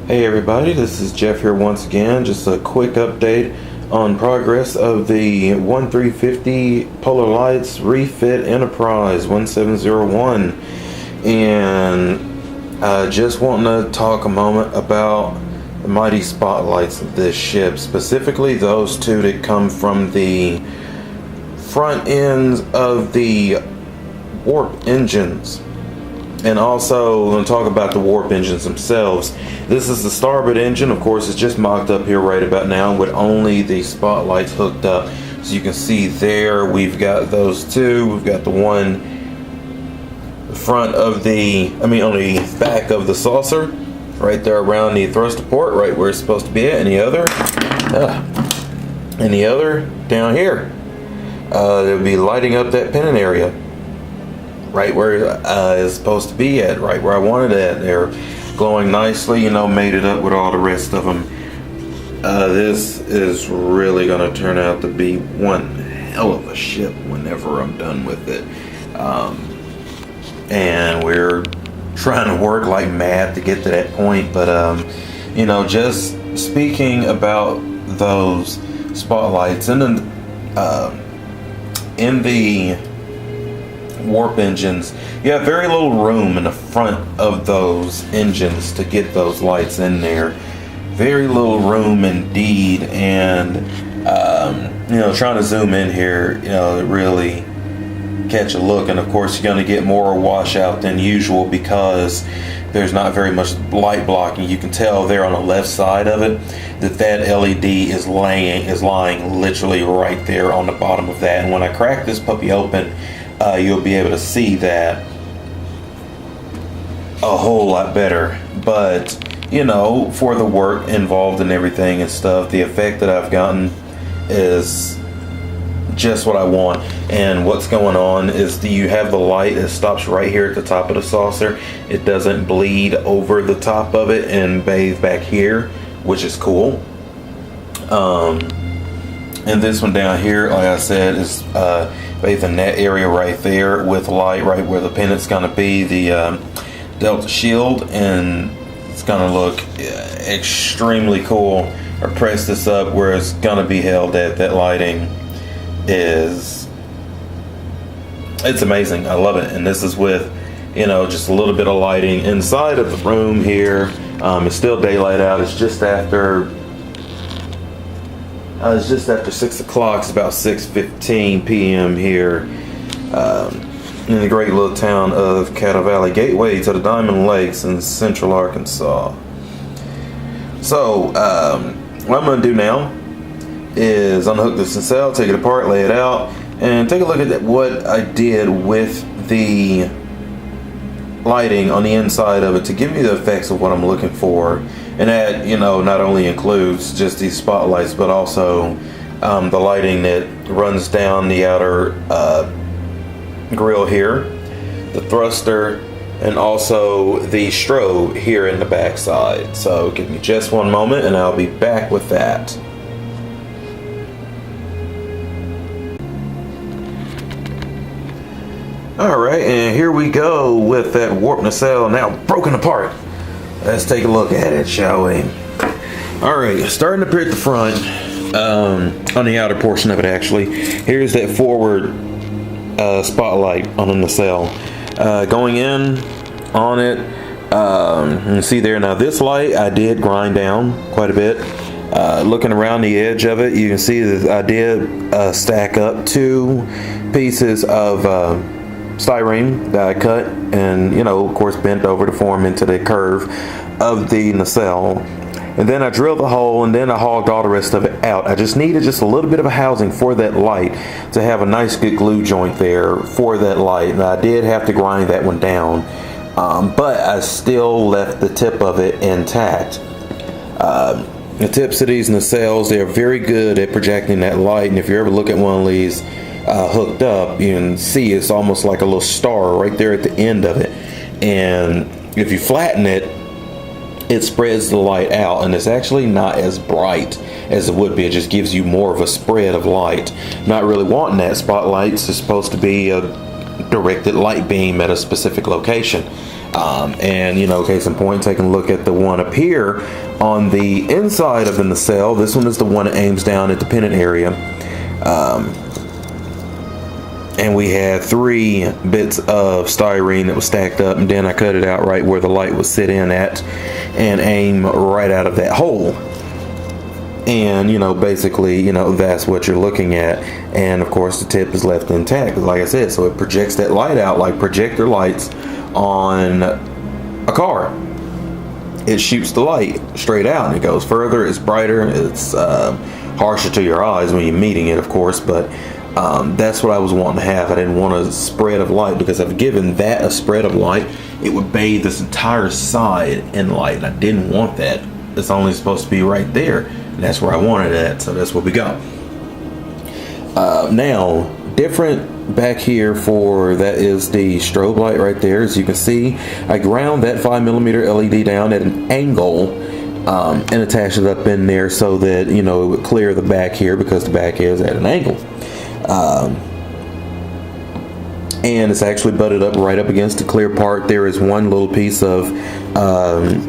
Hey everybody, this is Jeff here once again. Just a quick update on progress of the 1350 Polar Lights Refit Enterprise 1701. And just wanting to talk a moment about the mighty spotlights of this ship, specifically those two that come from the front ends of the warp engines. And also, we're going to talk about the warp engines themselves. This is the starboard engine. Of course, it's just mocked up here right about now with only the spotlights hooked up. So you can see there, we've got those two. We've got the one front of the, on the back of the saucer, right there around the thruster port, right where it's supposed to be at. And the other down here. They'll be lighting up that pennant area. Right where it's supposed to be at, right where I wanted it at. They're glowing nicely, made it up with all the rest of them. This is really going to turn out to be one hell of a ship whenever I'm done with it. And we're trying to work like mad to get to that point. But, just speaking about those spotlights in the warp engines, you have very little room in the front of those engines to get those lights in there. Very little room indeed. And trying to zoom in here, really catch a look, and of course you're going to get more washout than usual because there's not very much light blocking. You can tell there on the left side of it that LED is lying literally right there on the bottom of that. And when I crack this puppy open, you'll be able to see that a whole lot better. But for the work involved and everything and stuff, the effect that I've gotten is just what I want. And what's going on is you have the light that stops right here at the top of the saucer. It doesn't bleed over the top of it and bathe back here, which is cool. And this one down here, like I said, is bathing that area right there with light right where the pennant's going to be, the Delta shield, and it's going to look extremely cool. I press this up where it's going to be held at. That lighting it's amazing. I love it. And this is with just a little bit of lighting inside of the room here. It's still daylight out. It's just after 6 o'clock. It's about 6:15 p.m. here in the great little town of Cattle Valley, gateway to the Diamond Lakes in central Arkansas. So what I'm going to do now is unhook this nacelle, take it apart, lay it out, and take a look at what I did with the lighting on the inside of it to give me the effects of what I'm looking for. And that, not only includes just these spotlights, but also the lighting that runs down the outer grill here, the thruster, and also the strobe here in the back side. So give me just one moment and I'll be back with that. Alright, and here we go with that warp nacelle now broken apart. Let's take a look at it, shall we? Alright, starting up here at the front, on the outer portion of it actually, here's that forward spotlight on the nacelle. Going in on it, you can see there, now this light I did grind down quite a bit. Looking around the edge of it, you can see that I did stack up 2 pieces of styrene that I cut and of course bent over to form into the curve of the nacelle. And then I drilled the hole and then I hogged all the rest of it out. I just needed just a little bit of a housing for that light to have a nice good glue joint there for that light. And I did have to grind that one down, but I still left the tip of it intact. The tips of these nacelles, they're very good at projecting that light, and if you ever look at one of these hooked up, you can see it's almost like a little star right there at the end of it. And if you flatten it, it spreads the light out, and it's actually not as bright as it would be. It just gives you more of a spread of light. Not really wanting that. Spotlights is supposed to be a directed light beam at a specific location. And you know, case in point, taking a look at the one up here on the inside of the nacelle. This one is the one that aims down at the pennant area. And we had 3 bits of styrene that was stacked up, and then I cut it out right where the light would sit in at and aim right out of that hole. And you know, basically, you know, that's what you're looking at. And of course the tip is left intact, like I said, so it projects that light out like projector lights on a car. It shoots the light straight out and it goes further, it's brighter, it's harsher to your eyes when you're meeting it, of course, but that's what I was wanting to have. I didn't want a spread of light, because I've given that a spread of light, it would bathe this entire side in light, and I didn't want that. It's only supposed to be right there, and that's where I wanted it at, so that's what we got. Now, different back here for that is the strobe light right there. As you can see, I ground that 5mm LED down at an angle and attached it up in there so that, you know, it would clear the back here, because the back is at an angle. And it's actually butted up right up against the clear part. There is one little piece of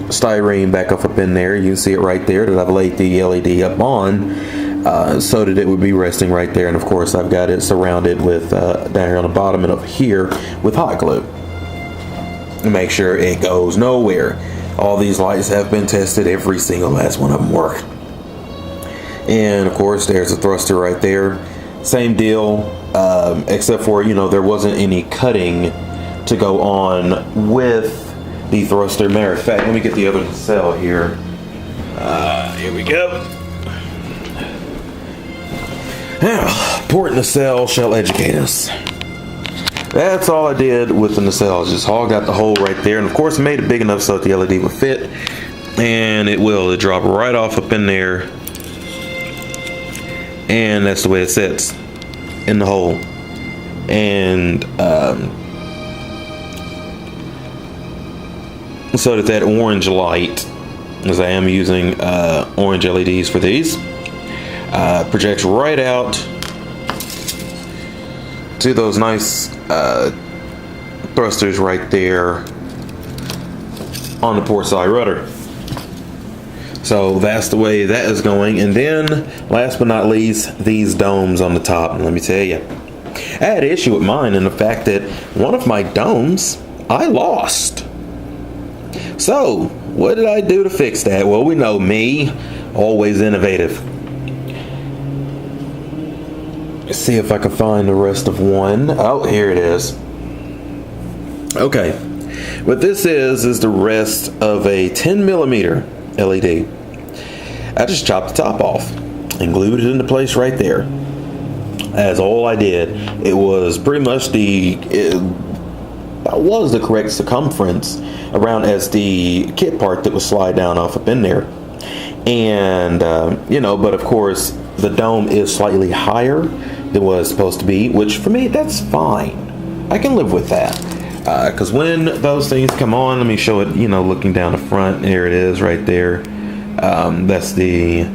styrene back up in there. You can see it right there that I've laid the LED up on so that it would be resting right there. And of course I've got it surrounded with down here on the bottom and up here with hot glue to make sure it goes nowhere. All these lights have been tested, every single last one of them work. And of course there's a thruster right there. Same deal, except for, you know, there wasn't any cutting to go on with the thruster. Matter of fact, let me get the other nacelle here. Here we go. Now, port nacelle shall educate us. That's all I did with the nacelle. Just hogged out the hole right there, and of course I made it big enough so that the LED would fit, and it will. It drop right off up in there. And that's the way it sits in the hole. And so that orange light, as I am using orange LEDs for these, projects right out to those nice thrusters right there on the port side rudder. So that's the way that is going. And then, last but not least, these domes on the top. And let me tell you, I had an issue with mine in the fact that one of my domes I lost. So, what did I do to fix that? Well, we know me, always innovative. Let's see if I can find the rest of one. Oh, here it is. Okay. What this is the rest of a 10mm LED. I just chopped the top off and glued it into place right there. That's all I did. It was pretty much that was the correct circumference around as the kit part that was slide down off up in there. And you know, but of course the dome is slightly higher than what it's supposed to be, which for me, that's fine. I can live with that. Because when those things come on, let me show it, you know, looking down the front. There it is right there. That's the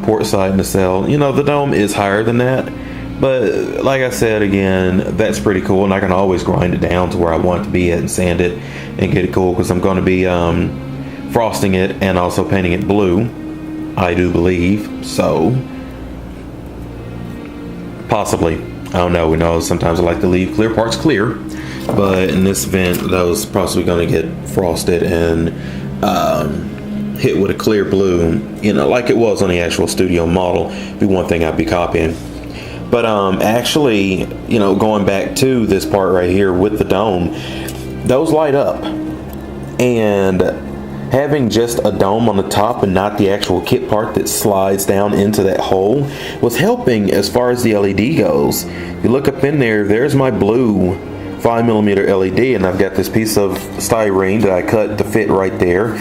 port side nacelle. You know, the dome is higher than that. But like I said, again, that's pretty cool. And I can always grind it down to where I want it to be at and sand it and get it cool. Because I'm going to be frosting it and also painting it blue, I do believe. So, possibly. I don't know. We know sometimes I like to leave clear parts clear. But in this event, those possibly going to get frosted and hit with a clear blue, you know, like it was on the actual studio model. Be one thing I'd be copying. But actually, you know, going back to this part right here with the dome, those light up. And having just a dome on the top and not the actual kit part that slides down into that hole was helping as far as the LED goes. You look up in there, there's my blue 5mm LED, and I've got this piece of styrene that I cut to fit right there.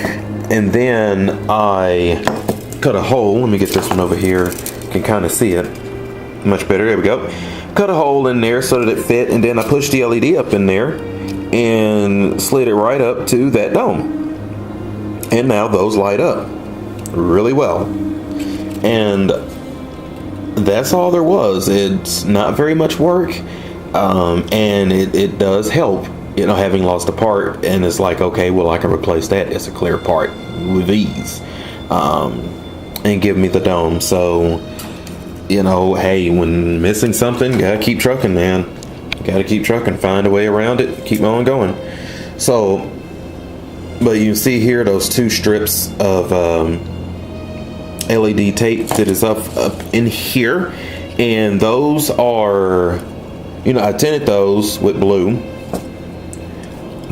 And then I cut a hole. Let me get this one over here. You can kind of see it much better. There we go. Cut a hole in there so that it fit, and then I pushed the LED up in there and slid it right up to that dome. And now those light up really well. And that's all there was. It's not very much work. And it does help you know, having lost a part, and it's like, okay, well, I can replace that. It's a clear part with ease, and give me the dome. So, you know, hey, when missing something, gotta keep trucking, man. Gotta keep trucking, find a way around it, keep on going. So, but you can see here those 2 strips of LED tape that is up in here, and those are, you know, I tinted those with blue,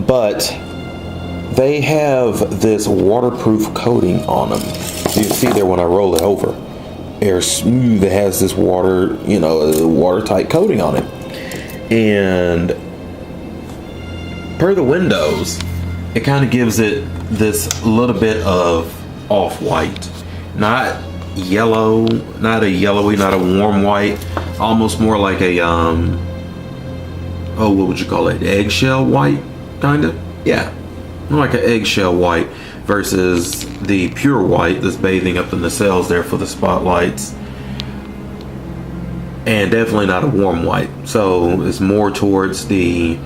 but they have this waterproof coating on them. So you can see there when I roll it over, they're smooth. It has this water, you know, watertight coating on it. And per the windows, it kind of gives it this little bit of off-white. Not yellow, not a yellowy, not a warm white. Almost more like a, oh, what would you call it? Eggshell white, kind of? Yeah, more like an eggshell white versus the pure white that's bathing up in the nacelles there for the spotlights. And definitely not a warm white. So it's more towards the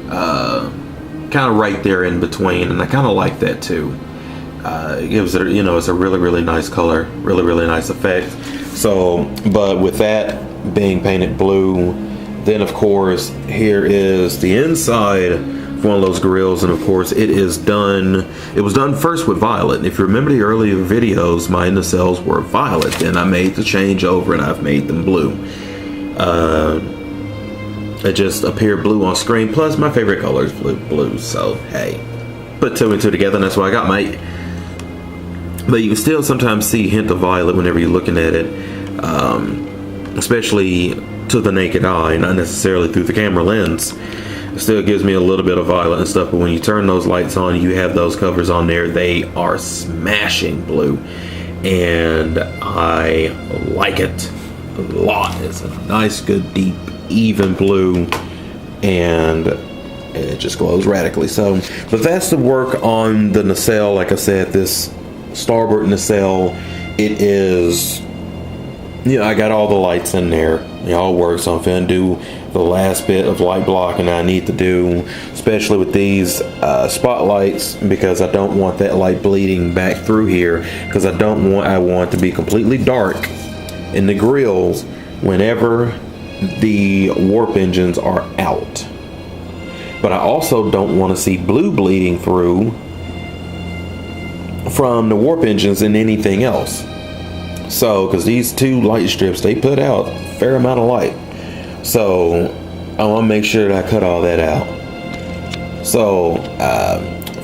kind of right there in between, and I kind of like that too. It gives it, you know, it's a really, really nice color, really, really nice effect. So, but with that being painted blue, then of course here is the inside of one of those grills, and of course it is done. It was done first with violet. If you remember the earlier videos, my nacelles were violet. Then I made the change over and I've made them blue. It just appeared blue on screen. Plus, my favorite color is blue. So hey, put 2 and 2 together, and that's what I got, mate. But you can still sometimes see a hint of violet whenever you're looking at it, especially to the naked eye, not necessarily through the camera lens. It still gives me a little bit of violet and stuff. But when you turn those lights on, you have those covers on there. They are smashing blue, and I like it a lot. It's a nice, good, deep, even blue, and it just glows radically. So, but that's the work on the nacelle. Like I said, this starboard nacelle, it is, you know, I got all the lights in there. It all works. So I'm finna do the last bit of light blocking I need to do, especially with these spotlights, because I don't want that light bleeding back through here, because I want it to be completely dark in the grills whenever the warp engines are out. But I also don't want to see blue bleeding through from the warp engines and anything else. So, because these 2 light strips, they put out a fair amount of light. So I want to make sure that I cut all that out. So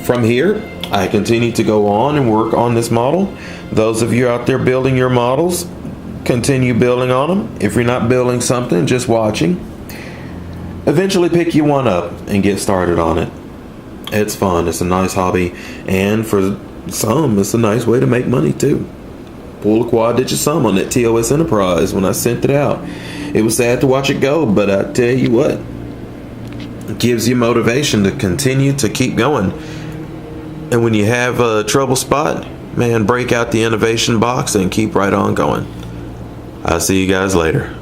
from here, I continue to go on and work on this model. Those of you out there building your models, continue building on them. If you're not building something, just watching, eventually pick you one up and get started on it. It's fun. It's a nice hobby, and for some, it's a nice way to make money too. Pull a quad-digit sum on that TOS Enterprise when I sent it out. It was sad to watch it go, but I tell you what, it gives you motivation to continue to keep going. And when you have a trouble spot, man, break out the innovation box and keep right on going. I'll see you guys later.